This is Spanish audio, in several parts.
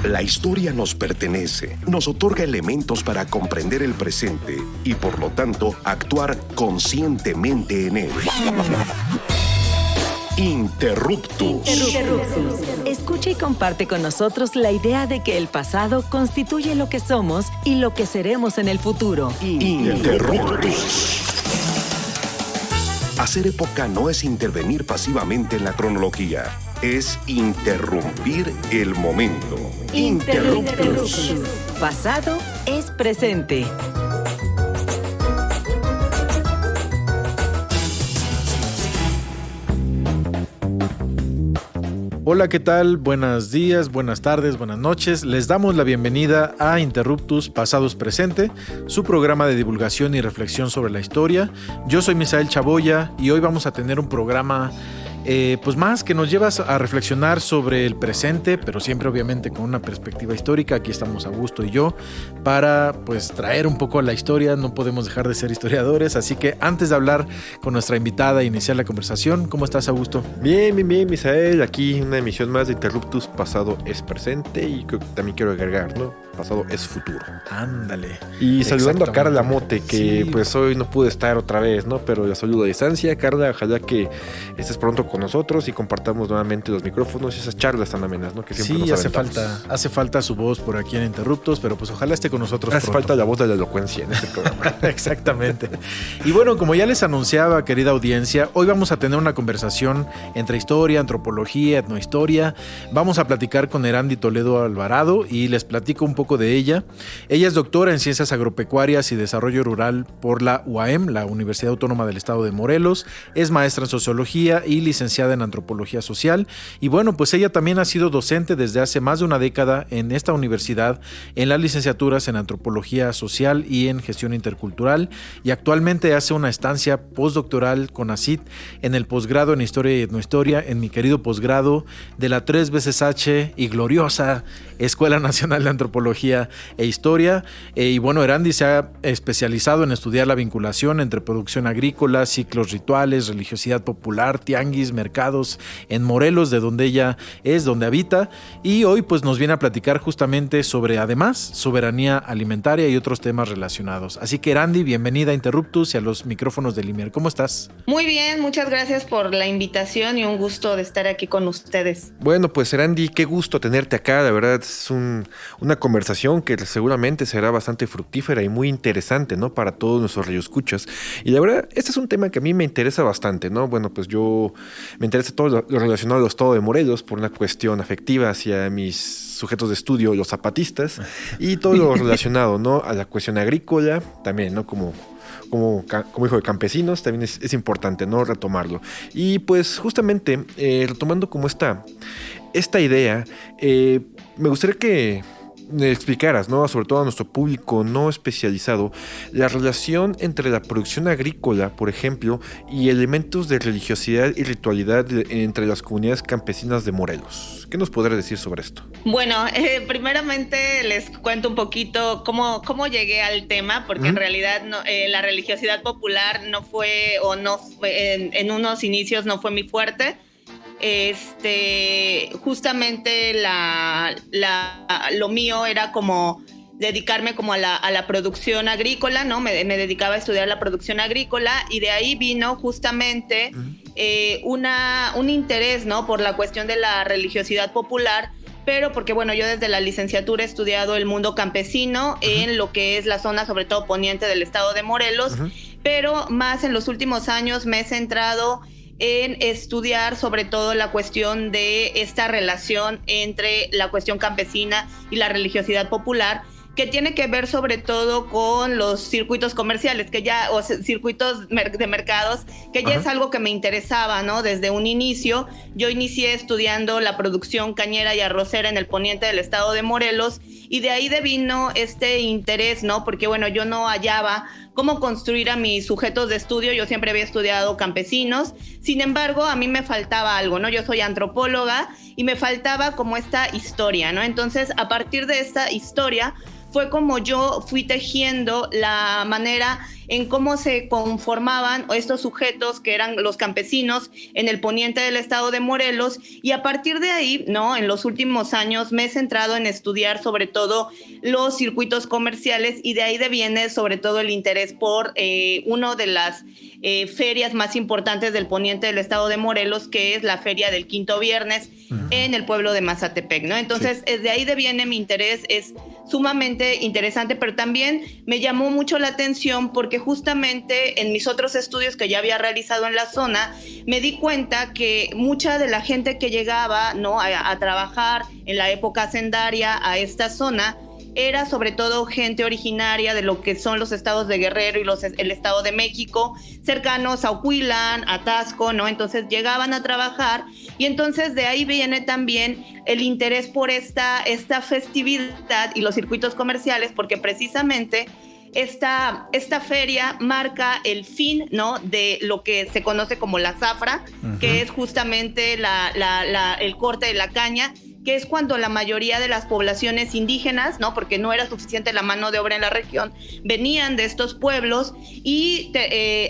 La historia nos pertenece, nos otorga elementos para comprender el presente y, por lo tanto, actuar conscientemente en él. Interruptus. Escucha y comparte con nosotros la idea de que el pasado constituye lo que somos y lo que seremos en el futuro. Interruptus. Hacer época no es intervenir pasivamente en la cronología, es interrumpir el momento. Interruptus. Pasado es presente. Hola, ¿qué tal? Buenos días, buenas tardes, buenas noches. Les damos la bienvenida a Interruptus Pasados Presente, su programa de divulgación y reflexión sobre la historia. Yo soy Misael Chaboya y hoy vamos a tener un programa pues más que nos lleva a reflexionar sobre el presente, pero siempre obviamente con una perspectiva histórica. Aquí estamos Augusto y yo para pues traer un poco a la historia. No podemos dejar de ser historiadores, así que antes de hablar con nuestra invitada e iniciar la conversación, ¿cómo estás, Augusto? Bien, Misael, aquí una emisión más de Interruptus Pasado es Presente y creo que también quiero agregar, ¿no? Pasado es futuro. Ándale. Y saludando a Carla Mote, que sí, pues hoy no pude estar otra vez, ¿no? Pero la saludo a distancia. Carla, ojalá que estés pronto con nosotros y compartamos nuevamente los micrófonos y esas charlas tan amenas, ¿no? Que siempre sí, nos hace falta su voz por aquí en Interruptos, pero pues ojalá esté con nosotros hace pronto. Falta la voz de la elocuencia en este programa. Exactamente. Y bueno, como ya les anunciaba, querida audiencia, hoy vamos a tener una conversación entre historia, antropología, etnohistoria. Vamos a platicar con Erandi Toledo Alvarado y les platico un poco de ella. Ella es doctora en Ciencias Agropecuarias y Desarrollo Rural por la UAM, la Universidad Autónoma del Estado de Morelos. Es maestra en Sociología y licenciada en Antropología Social. Y bueno, pues ella también ha sido docente desde hace más de una década en esta universidad, en las licenciaturas en Antropología Social y en Gestión Intercultural. Y actualmente hace una estancia postdoctoral con ACID en el posgrado en Historia y Etnohistoria, en mi querido posgrado de la 3 veces H y gloriosa Escuela Nacional de Antropología e Historia. Y bueno, Erandi se ha especializado en estudiar la vinculación entre producción agrícola, ciclos rituales, religiosidad popular, tianguis, mercados en Morelos, de donde ella es, donde habita. Y hoy pues nos viene a platicar justamente sobre, además, soberanía alimentaria y otros temas relacionados. Así que Erandi, bienvenida a Interruptus y a los micrófonos de Limier. ¿Cómo estás? Muy bien, muchas gracias por la invitación y un gusto de estar aquí con ustedes. Bueno, pues Erandi, qué gusto tenerte acá. La verdad es una conversación que seguramente será bastante fructífera y muy interesante, ¿no? Para todos nuestros radioescuchas. Y la verdad, este es un tema que a mí me interesa bastante, ¿no? Bueno, pues yo me interesa todo lo relacionado al estado de Morelos por una cuestión afectiva hacia mis sujetos de estudio, los zapatistas, y todo lo relacionado, ¿no? A la cuestión agrícola también, ¿no? Como hijo de campesinos, también es importante, ¿no? Retomarlo. Y pues justamente, retomando como esta idea, me gustaría que me explicaras, ¿no? Sobre todo a nuestro público no especializado, la relación entre la producción agrícola, por ejemplo, y elementos de religiosidad y ritualidad entre las comunidades campesinas de Morelos. ¿Qué nos podrás decir sobre esto? Bueno, primeramente les cuento un poquito cómo llegué al tema, porque en realidad la religiosidad popular no fue, en unos inicios no fue mi fuerte. Justamente lo mío era como dedicarme como a la producción agrícola, ¿no? Me dedicaba a estudiar la producción agrícola y de ahí vino justamente un interés, ¿no? Por la cuestión de la religiosidad popular, pero porque, bueno, yo desde la licenciatura he estudiado el mundo campesino en lo que es la zona, sobre todo poniente del estado de Morelos, pero más en los últimos años me he centrado en estudiar sobre todo la cuestión de esta relación entre la cuestión campesina y la religiosidad popular, que tiene que ver sobre todo con los circuitos comerciales, circuitos de mercados, que ya es algo que me interesaba, ¿no? Desde un inicio. Yo inicié estudiando la producción cañera y arrocera en el poniente del estado de Morelos, y de ahí devino este interés, ¿no? Porque, bueno, yo no hallaba cómo construir a mis sujetos de estudio. Yo siempre había estudiado campesinos, sin embargo, a mí me faltaba algo, ¿no? Yo soy antropóloga y me faltaba como esta historia, ¿no? Entonces, a partir de esta historia, fue como yo fui tejiendo la manera en cómo se conformaban estos sujetos que eran los campesinos en el poniente del estado de Morelos, y a partir de ahí, ¿no? En los últimos años me he centrado en estudiar sobre todo los circuitos comerciales, y de ahí deviene sobre todo el interés por una de las ferias más importantes del poniente del estado de Morelos, que es la Feria del Quinto Viernes en el pueblo de Mazatepec, ¿no? Entonces, de ahí deviene mi interés, es sumamente interesante, pero también me llamó mucho la atención porque justamente en mis otros estudios que ya había realizado en la zona, me di cuenta que mucha de la gente que llegaba, ¿no? a trabajar en la época hacendaria a esta zona, era sobre todo gente originaria de lo que son los estados de Guerrero y el Estado de México, cercanos a Ocuilán, a Taxco, ¿no? Entonces llegaban a trabajar, y entonces de ahí viene también el interés por esta festividad y los circuitos comerciales, porque precisamente esta feria marca el fin, ¿no? de lo que se conoce como la zafra, que es justamente el corte de la caña, que es cuando la mayoría de las poblaciones indígenas, ¿no? Porque no era suficiente la mano de obra en la región, venían de estos pueblos y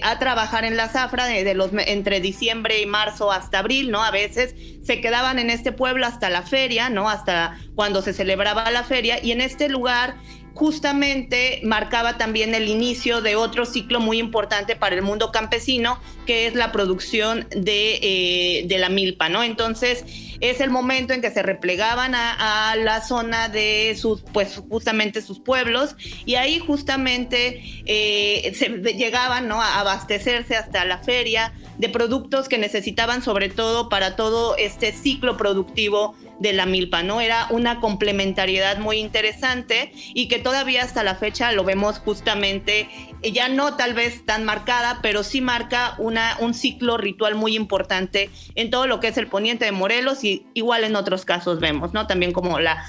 a trabajar en la zafra entre diciembre y marzo hasta abril, ¿no? A veces se quedaban en este pueblo hasta la feria, ¿no? Hasta cuando se celebraba la feria, y en este lugar justamente marcaba también el inicio de otro ciclo muy importante para el mundo campesino, que es la producción de la milpa, ¿no? Entonces es el momento en que se replegaban a la zona de justamente sus pueblos, y ahí justamente llegaban, ¿no? a abastecerse hasta la feria de productos que necesitaban, sobre todo para todo este ciclo productivo de la milpa, ¿no? Era una complementariedad muy interesante, y que todavía hasta la fecha lo vemos justamente, ya no tal vez tan marcada, pero sí marca un ciclo ritual muy importante en todo lo que es el poniente de Morelos, y igual en otros casos vemos, ¿no? También como la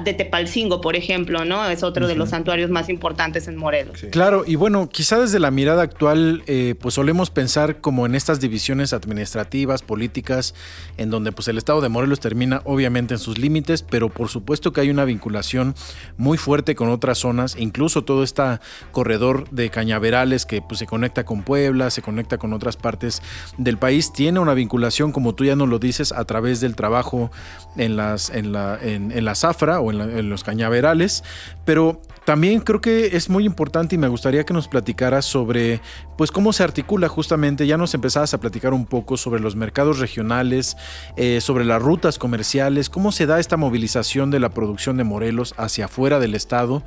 de Tepalcingo, por ejemplo, ¿no? Es otro de los santuarios más importantes en Morelos. Sí. Claro, y bueno, quizá desde la mirada actual, pues solemos pensar como en estas divisiones administrativas, políticas, en donde pues el estado de Morelos termina obviamente en sus límites, pero por supuesto que hay una vinculación muy fuerte con otras zonas, incluso todo este corredor de cañaverales que pues se conecta con Puebla, se conecta con otras partes del país, tiene una vinculación, como tú ya nos lo dices, a través del trabajo en la zafra o en los cañaverales, pero también creo que es muy importante, y me gustaría que nos platicaras sobre pues cómo se articula justamente, ya nos empezabas a platicar un poco sobre los mercados regionales, sobre las rutas comerciales, cómo se da esta movilización de la producción de Morelos hacia afuera del estado,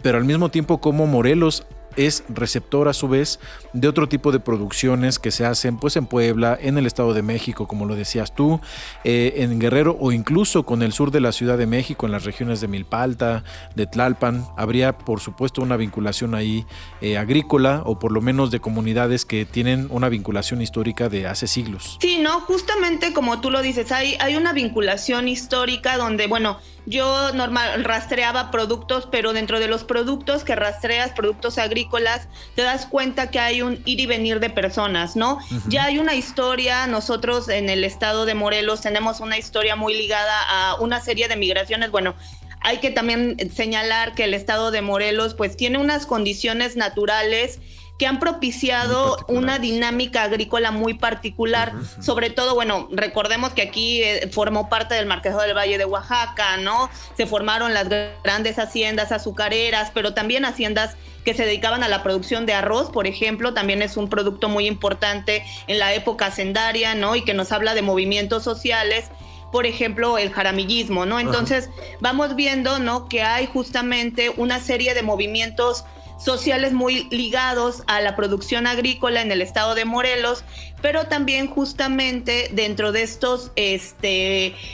pero al mismo tiempo cómo Morelos es receptor a su vez de otro tipo de producciones que se hacen pues en Puebla, en el Estado de México, como lo decías tú, en Guerrero, o incluso con el sur de la Ciudad de México, en las regiones de Milpa Alta, de Tlalpan. Habría por supuesto una vinculación ahí agrícola, o por lo menos de comunidades que tienen una vinculación histórica de hace siglos. Sí, no, justamente como tú lo dices, hay una vinculación histórica donde, bueno, yo rastreaba productos, pero dentro de los productos que rastreas, productos agrícolas, te das cuenta que hay un ir y venir de personas, ¿no? Ya hay una historia, nosotros en el estado de Morelos tenemos una historia muy ligada a una serie de migraciones. Bueno, hay que también señalar que el estado de Morelos pues tiene unas condiciones naturales que han propiciado una dinámica agrícola muy particular, sobre todo, bueno, recordemos que aquí formó parte del Marquesado del Valle de Oaxaca, ¿no? Se formaron las grandes haciendas azucareras, pero también haciendas que se dedicaban a la producción de arroz, por ejemplo, también es un producto muy importante en la época hacendaria, ¿no? Y que nos habla de movimientos sociales, por ejemplo, el jaramillismo, ¿no? Entonces, vamos viendo, ¿no? Que hay justamente una serie de movimientos sociales muy ligados a la producción agrícola en el estado de Morelos, pero también justamente dentro de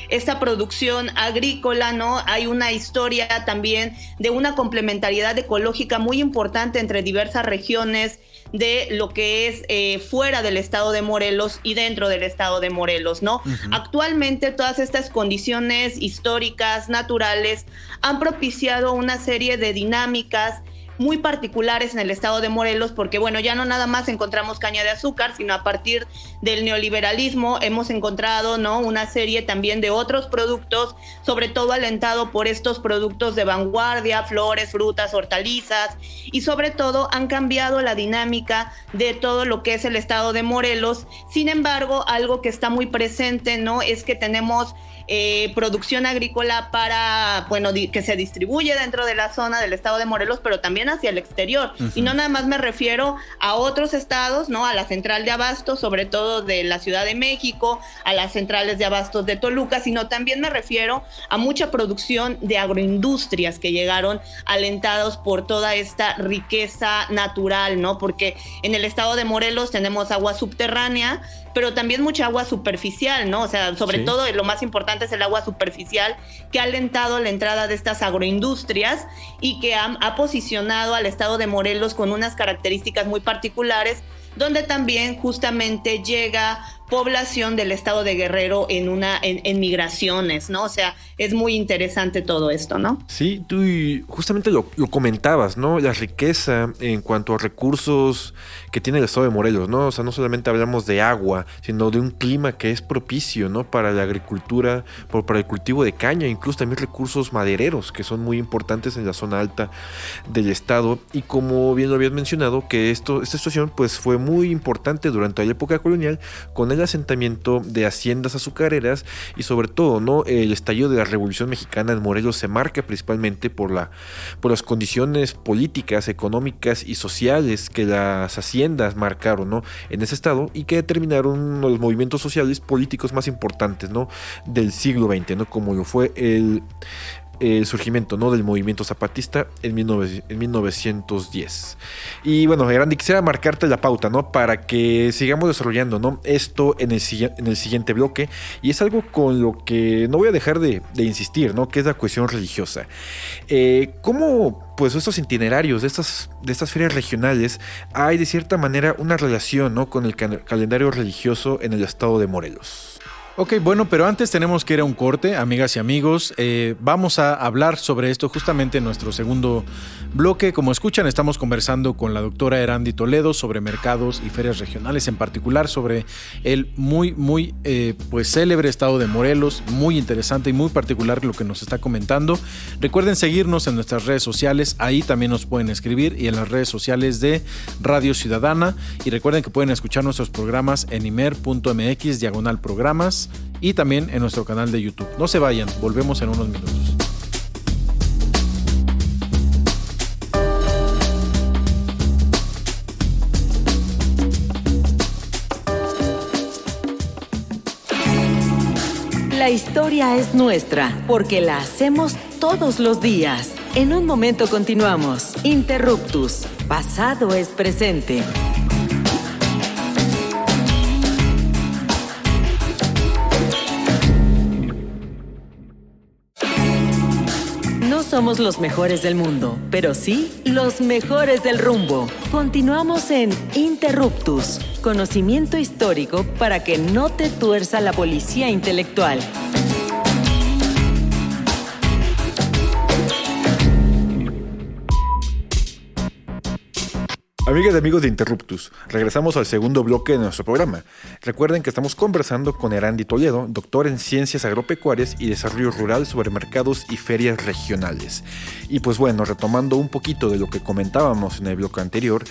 esta producción agrícola, ¿no? Hay una historia también de una complementariedad ecológica muy importante entre diversas regiones de lo que es fuera del estado de Morelos y dentro del estado de Morelos, ¿no? Actualmente todas estas condiciones históricas, naturales, han propiciado una serie de dinámicas muy particulares en el estado de Morelos, porque bueno, ya no nada más encontramos caña de azúcar, sino a partir del neoliberalismo hemos encontrado, ¿no?, una serie también de otros productos, sobre todo alentado por estos productos de vanguardia, flores, frutas, hortalizas, y sobre todo han cambiado la dinámica de todo lo que es el estado de Morelos. Sin embargo, algo que está muy presente, ¿no?, es que tenemos producción agrícola para, bueno, que se distribuye dentro de la zona del estado de Morelos, pero también hacia el exterior. Uh-huh. Y no nada más me refiero a otros estados, ¿no?, a la central de abastos, sobre todo de la Ciudad de México, a las centrales de abastos de Toluca, sino también me refiero a mucha producción de agroindustrias que llegaron alentados por toda esta riqueza natural, ¿no? Porque en el estado de Morelos tenemos agua subterránea, pero también mucha agua superficial, ¿no? O sea, sobre todo lo más importante es el agua superficial, que ha alentado la entrada de estas agroindustrias y que ha posicionado al estado de Morelos con unas características muy particulares, donde también justamente llega población del estado de Guerrero en migraciones, ¿no? O sea, es muy interesante todo esto, ¿no? Sí, tú justamente lo comentabas, ¿no? La riqueza en cuanto a recursos que tiene el estado de Morelos, ¿no? O sea, no solamente hablamos de agua, sino de un clima que es propicio, ¿no?, para la agricultura, para el cultivo de caña, incluso también recursos madereros que son muy importantes en la zona alta del estado. Y como bien lo habías mencionado, que esta situación pues fue muy importante durante la época colonial, con el asentamiento de haciendas azucareras y sobre todo, ¿no?, el estallido de la Revolución Mexicana en Morelos se marca principalmente por las condiciones políticas, económicas y sociales que las haciendas marcaron, ¿no?, en ese estado, y que determinaron uno de los movimientos sociales políticos más importantes, ¿no?, del siglo XX, ¿no?, como lo fue el surgimiento, ¿no?, del movimiento zapatista en 1910. Y bueno, Erandi, quisiera marcarte la pauta, ¿no?, para que sigamos desarrollando, ¿no?, esto en el siguiente bloque, y es algo con lo que no voy a dejar de insistir, ¿no?, que es la cuestión religiosa. ¿Cómo pues estos itinerarios de estas ferias regionales hay de cierta manera una relación, ¿no?, con el calendario religioso en el estado de Morelos? Ok, bueno, pero antes tenemos que ir a un corte, amigas y amigos. Vamos a hablar sobre esto justamente en nuestro segundo bloque. Como escuchan, estamos conversando con la doctora Erandi Toledo sobre mercados y ferias regionales, en particular sobre el muy pues célebre estado de Morelos, muy interesante y muy particular lo que nos está comentando. Recuerden seguirnos en nuestras redes sociales, ahí también nos pueden escribir, y en las redes sociales de Radio Ciudadana. Y recuerden que pueden escuchar nuestros programas en imer.mx/programas y también en nuestro canal de YouTube. No se vayan, volvemos en unos minutos. La historia es nuestra, porque la hacemos todos los días. En un momento continuamos. Interruptus. Pasado es presente. No somos los mejores del mundo, pero sí los mejores del rumbo. Continuamos en Interruptus, conocimiento histórico para que no te tuerza la policía intelectual. Amigas y amigos de Interruptus, regresamos al segundo bloque de nuestro programa. Recuerden que estamos conversando con Erandi Toledo, doctor en Ciencias Agropecuarias y Desarrollo Rural, sobre mercados y ferias regionales. Y pues bueno, retomando un poquito de lo que comentábamos en el bloque anterior,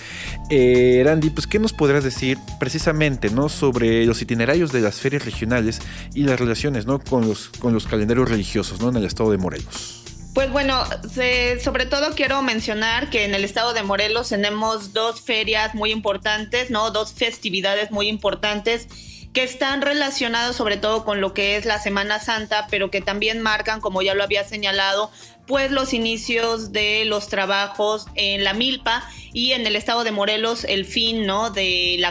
Erandi, pues ¿qué nos podrás decir precisamente, ¿no?, sobre los itinerarios de las ferias regionales y las relaciones, ¿no?, con los calendarios religiosos, ¿no?, en el estado de Morelos? Pues bueno, sobre todo quiero mencionar que en el estado de Morelos tenemos dos ferias muy importantes, ¿no? Dos festividades muy importantes que están relacionadas sobre todo con lo que es la Semana Santa, pero que también marcan, como ya lo había señalado, pues los inicios de los trabajos en la milpa, y en el estado de Morelos el fin, ¿no?, el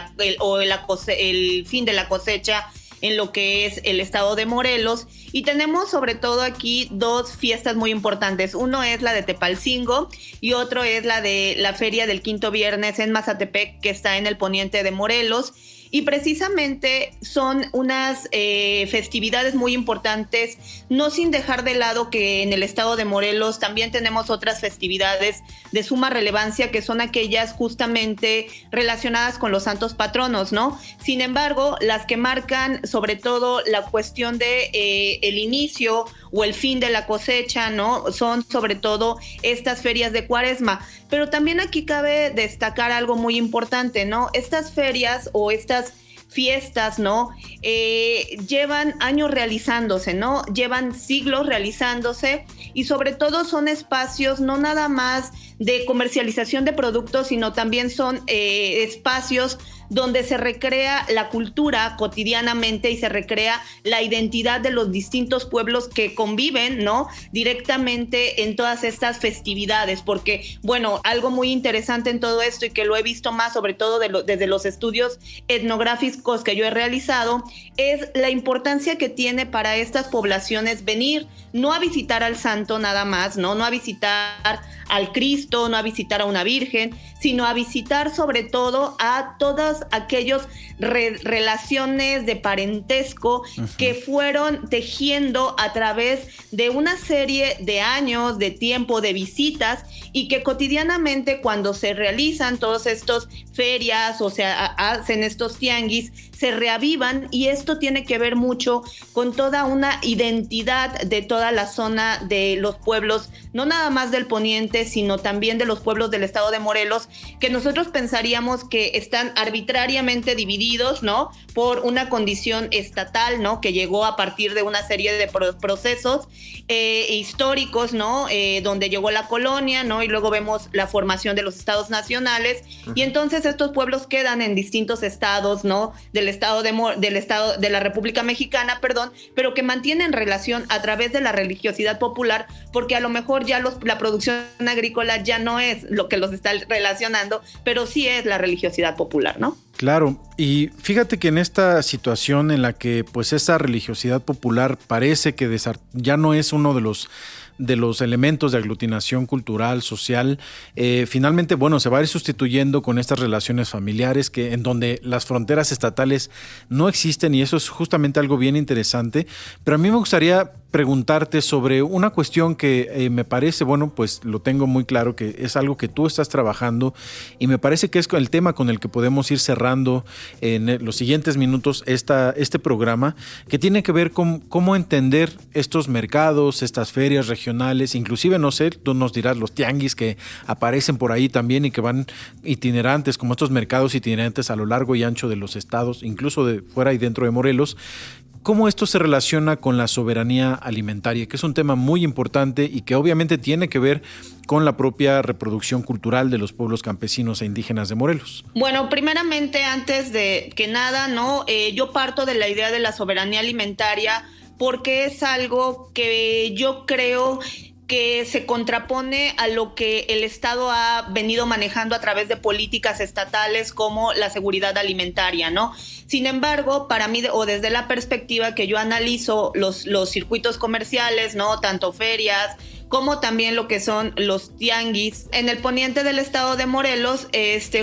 fin de la cosecha en lo que es el estado de Morelos. Y tenemos sobre todo aquí dos fiestas muy importantes. Uno es la de Tepalcingo y otro es la de la Feria del Quinto Viernes en Mazatepec, que está en el poniente de Morelos. Y precisamente son unas festividades muy importantes, no sin dejar de lado que en el estado de Morelos también tenemos otras festividades de suma relevancia, que son aquellas justamente relacionadas con los santos patronos, ¿no? Sin embargo, las que marcan sobre todo la cuestión de el inicio o el fin de la cosecha, ¿no? Son sobre todo estas ferias de Cuaresma. Pero también aquí cabe destacar algo muy importante, ¿no? Estas ferias o estas fiestas, ¿no? Llevan años realizándose, ¿no? Llevan siglos realizándose y sobre todo son espacios no nada más de comercialización de productos, sino también son espacios donde se recrea la cultura cotidianamente y se recrea la identidad de los distintos pueblos que conviven, ¿no? Directamente en todas estas festividades, porque, bueno, algo muy interesante en todo esto y que lo he visto más, sobre todo desde los estudios etnográficos que yo he realizado, es la importancia que tiene para estas poblaciones venir, no a visitar al santo nada más, ¿no? No a visitar al Cristo, no a visitar a una Virgen, sino a visitar sobre todo a todas aquellos relaciones de parentesco que fueron tejiendo a través de una serie de años, de tiempo, de visitas, y que cotidianamente cuando se realizan todos estos ferias o se hacen estos tianguis, se reavivan, y esto tiene que ver mucho con toda una identidad de toda la zona de los pueblos, no nada más del poniente, sino también de los pueblos del estado de Morelos, que nosotros pensaríamos que están arbitrariamente divididos, ¿no? Por una condición estatal, ¿no? Que llegó a partir de una serie de procesos históricos, ¿no? Donde llegó la colonia, ¿no? Y luego vemos la formación de los estados nacionales, y entonces estos pueblos quedan en distintos estados, ¿no? Del estado de la República Mexicana, perdón, pero que mantienen relación a través de la religiosidad popular, porque a lo mejor ya la producción agrícola ya no es lo que los está relacionando, pero sí es la religiosidad popular, ¿no? Claro, y fíjate que en esta situación en la que pues esa religiosidad popular parece que ya no es uno de los elementos de aglutinación cultural, social, finalmente, bueno, se va a ir sustituyendo con estas relaciones familiares en donde las fronteras estatales no existen, y eso es justamente algo bien interesante. Pero a mí me gustaría preguntarte sobre una cuestión que me parece, bueno, pues lo tengo muy claro, que es algo que tú estás trabajando, y me parece que es el tema con el que podemos ir cerrando en los siguientes minutos este programa, que tiene que ver con cómo entender estos mercados, estas ferias regionales, inclusive, no sé, tú nos dirás, los tianguis que aparecen por ahí también y que van itinerantes, como estos mercados itinerantes a lo largo y ancho de los estados, incluso de fuera y dentro de Morelos. ¿Cómo esto se relaciona con la soberanía alimentaria? Que es un tema muy importante y que obviamente tiene que ver con la propia reproducción cultural de los pueblos campesinos e indígenas de Morelos. Bueno, primeramente, antes de que nada, ¿no? Yo parto de la idea de la soberanía alimentaria porque es algo que yo creo que se contrapone a lo que el Estado ha venido manejando a través de políticas estatales como la seguridad alimentaria, ¿no? Sin embargo, para mí, o desde la perspectiva que yo analizo los circuitos comerciales, ¿no? Tanto ferias como también lo que son los tianguis en el poniente del estado de Morelos,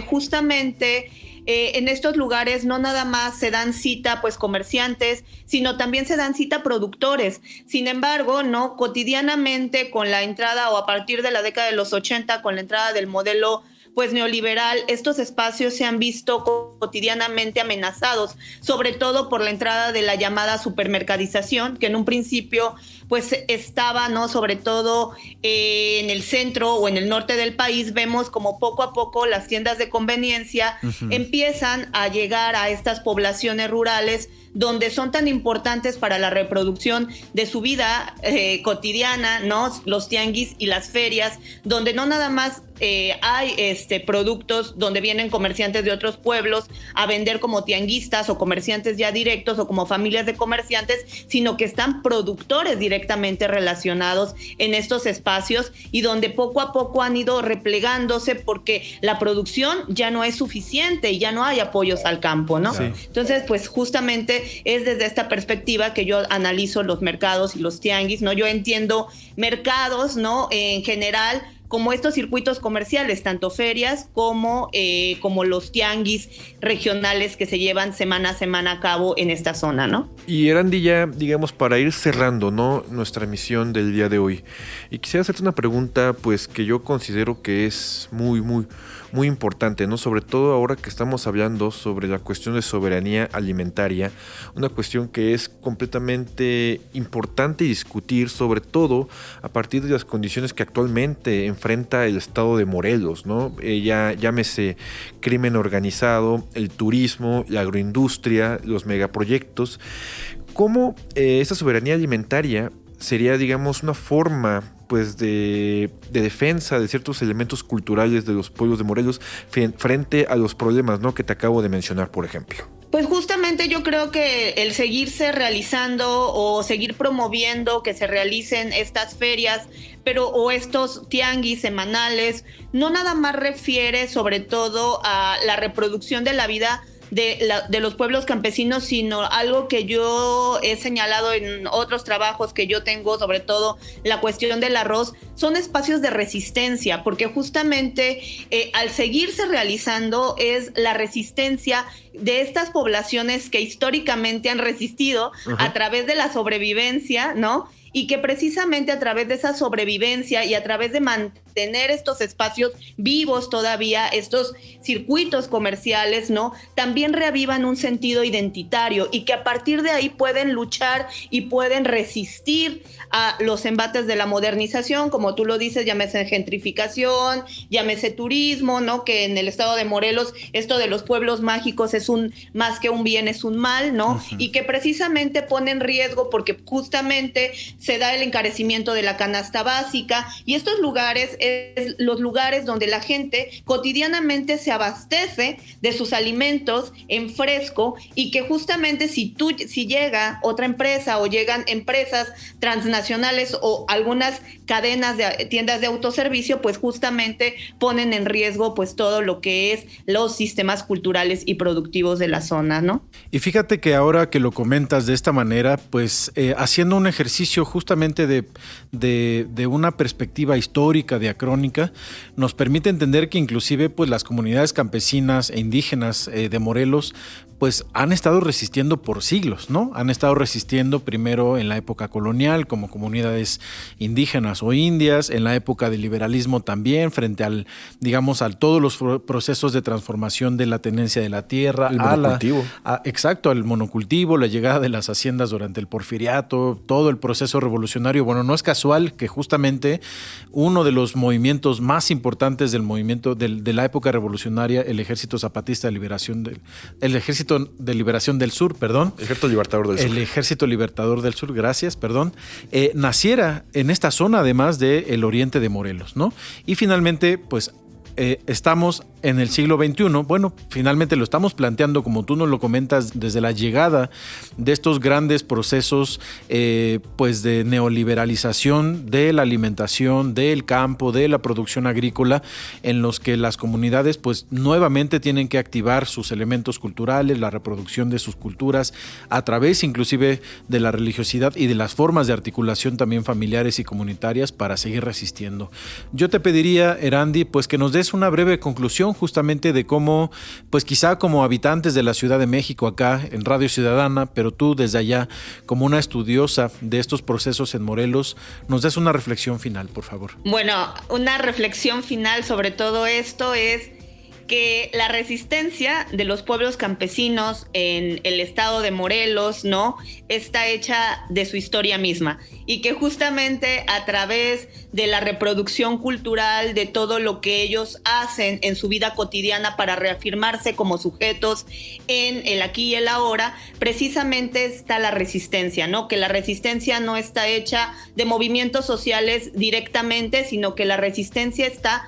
justamente en estos lugares no nada más se dan cita pues comerciantes, sino también se dan cita productores. Sin embargo, no cotidianamente con la entrada o a partir de la década de los 80, con la entrada del modelo pues neoliberal, estos espacios se han visto cotidianamente amenazados, sobre todo por la entrada de la llamada supermercadización, que en un principio pues estaba, ¿no? Sobre todo en el centro o en el norte del país, vemos como poco a poco las tiendas de conveniencia empiezan a llegar a estas poblaciones rurales donde son tan importantes para la reproducción de su vida cotidiana, ¿no? Los tianguis y las ferias, donde no nada más hay productos donde vienen comerciantes de otros pueblos a vender como tianguistas o comerciantes ya directos o como familias de comerciantes, sino que están productores directamente relacionados en estos espacios y donde poco a poco han ido replegándose porque la producción ya no es suficiente y ya no hay apoyos al campo, ¿no? Sí. Entonces, pues justamente es desde esta perspectiva que yo analizo los mercados y los tianguis, ¿no? Yo entiendo mercados, ¿no? En general como estos circuitos comerciales, tanto ferias como los tianguis regionales que se llevan semana a semana a cabo en esta zona, ¿no? Y Erandi, ya digamos para ir cerrando, ¿no?, nuestra emisión del día de hoy, y quisiera hacerte una pregunta pues que yo considero que es muy importante, ¿no? Sobre todo ahora que estamos hablando sobre la cuestión de soberanía alimentaria, una cuestión que es completamente importante discutir, sobre todo a partir de las condiciones que actualmente enfrenta el estado de Morelos, ¿no? Llámese crimen organizado, el turismo, la agroindustria, los megaproyectos. ¿Cómo esta soberanía alimentaria sería, digamos, una forma pues de defensa de ciertos elementos culturales de los pueblos de Morelos frente a los problemas, ¿no?, que te acabo de mencionar, por ejemplo? Pues justamente yo creo que el seguirse realizando o seguir promoviendo que se realicen estas ferias, o estos tianguis semanales, no nada más refiere sobre todo a la reproducción de la vida de los pueblos campesinos, sino algo que yo he señalado en otros trabajos que yo tengo, sobre todo la cuestión del arroz, son espacios de resistencia, porque justamente al seguirse realizando es la resistencia de estas poblaciones que históricamente han resistido a través de la sobrevivencia, ¿no? Y que precisamente a través de esa sobrevivencia y a través de mantener estos espacios vivos todavía, estos circuitos comerciales, ¿no?, también reavivan un sentido identitario y que a partir de ahí pueden luchar y pueden resistir a los embates de la modernización, como tú lo dices, llámese gentrificación, llámese turismo, ¿no?, que en el estado de Morelos esto de los pueblos mágicos es más que un bien, es un mal, ¿no? Y que precisamente pone en riesgo porque justamente se da el encarecimiento de la canasta básica, y estos lugares es los lugares donde la gente cotidianamente se abastece de sus alimentos en fresco, y que justamente si llega otra empresa o llegan empresas transnacionales o algunas cadenas de tiendas de autoservicio, pues justamente ponen en riesgo pues todo lo que es los sistemas culturales y productivos de la zona, ¿no? Y fíjate que ahora que lo comentas de esta manera, pues haciendo un ejercicio justamente de una perspectiva histórica, diacrónica, nos permite entender que inclusive pues las comunidades campesinas e indígenas de Morelos pues han estado resistiendo por siglos, ¿no? Han estado resistiendo primero en la época colonial como comunidades indígenas o indias, en la época del liberalismo también, frente al, digamos, a todos los procesos de transformación de la tenencia de la tierra, el monocultivo. Exacto, al monocultivo, la llegada de las haciendas durante el porfiriato, todo el proceso revolucionario. Bueno, no es casual que justamente uno de los movimientos más importantes del movimiento de la época revolucionaria, el Ejército Zapatista de Liberación el Ejército de Liberación del Sur, perdón. Ejército Libertador del Sur. El Ejército Libertador del Sur, gracias, perdón. Naciera en esta zona, además del oriente de Morelos, ¿no? Y finalmente, pues, estamos en el siglo XXI, bueno, finalmente lo estamos planteando, como tú nos lo comentas, desde la llegada de estos grandes procesos pues de neoliberalización de la alimentación, del campo, de la producción agrícola, en los que las comunidades pues nuevamente tienen que activar sus elementos culturales, la reproducción de sus culturas, a través inclusive de la religiosidad y de las formas de articulación también familiares y comunitarias para seguir resistiendo. Yo te pediría, Erandi, pues que nos des una breve conclusión justamente de cómo, pues quizá como habitantes de la Ciudad de México acá en Radio Ciudadana, pero tú desde allá como una estudiosa de estos procesos en Morelos, nos des una reflexión final, por favor. Bueno, una reflexión final sobre todo esto es que la resistencia de los pueblos campesinos en el estado de Morelos, ¿no?, está hecha de su historia misma, y que justamente a través de la reproducción cultural de todo lo que ellos hacen en su vida cotidiana para reafirmarse como sujetos en el aquí y el ahora, precisamente está la resistencia, ¿no? Que la resistencia no está hecha de movimientos sociales directamente, sino que la resistencia está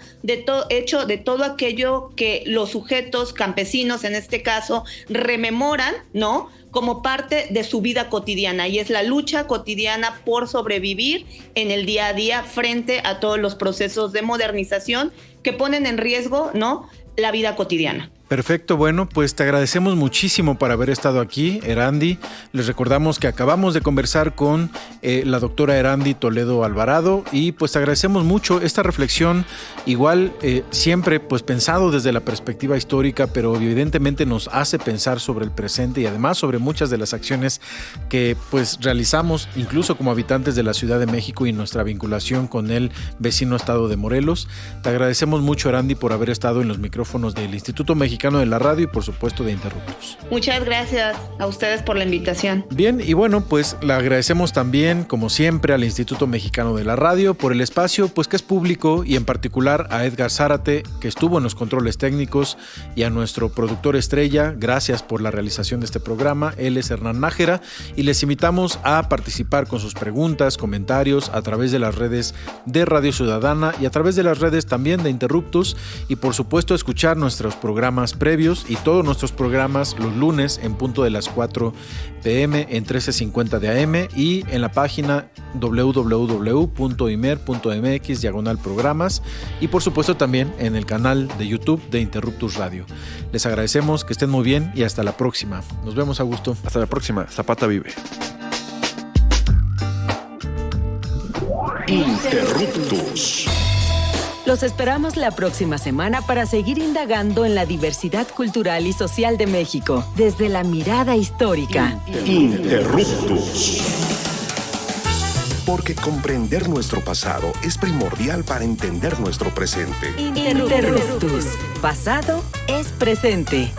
hecho de todo aquello que los sujetos campesinos, en este caso, rememoran, ¿no?, como parte de su vida cotidiana, y es la lucha cotidiana por sobrevivir en el día a día frente a todos los procesos de modernización que ponen en riesgo, ¿no?, la vida cotidiana. Perfecto, bueno, pues te agradecemos muchísimo por haber estado aquí, Erandi. Les recordamos que acabamos de conversar con la doctora Erandi Toledo Alvarado y pues te agradecemos mucho esta reflexión, igual siempre pues pensado desde la perspectiva histórica, pero evidentemente nos hace pensar sobre el presente y además sobre muchas de las acciones que pues realizamos incluso como habitantes de la Ciudad de México y nuestra vinculación con el vecino estado de Morelos. Te agradecemos mucho, Erandi, por haber estado en los micrófonos del Instituto Mexicano de la Radio y por supuesto de Interruptus. Muchas gracias a ustedes por la invitación. Bien, y bueno, pues le agradecemos también, como siempre, al Instituto Mexicano de la Radio por el espacio, pues que es público, y en particular a Edgar Zárate, que estuvo en los controles técnicos, y a nuestro productor estrella. Gracias por la realización de este programa. Él es Hernán Nájera y les invitamos a participar con sus preguntas, comentarios a través de las redes de Radio Ciudadana y a través de las redes también de Interruptus, y por supuesto escuchar nuestros programas previos y todos nuestros programas los lunes en punto de las 4 p.m. en 1350 de AM y en la página www.imer.mx/programas y por supuesto también en el canal de YouTube de Interruptus Radio. Les agradecemos, que estén muy bien y hasta la próxima. Nos vemos, Augusto. Hasta la próxima. Zapata vive. Interruptus. Los esperamos la próxima semana para seguir indagando en la diversidad cultural y social de México, desde la mirada histórica. Interruptus. Porque comprender nuestro pasado es primordial para entender nuestro presente. Interruptus. Pasado es presente.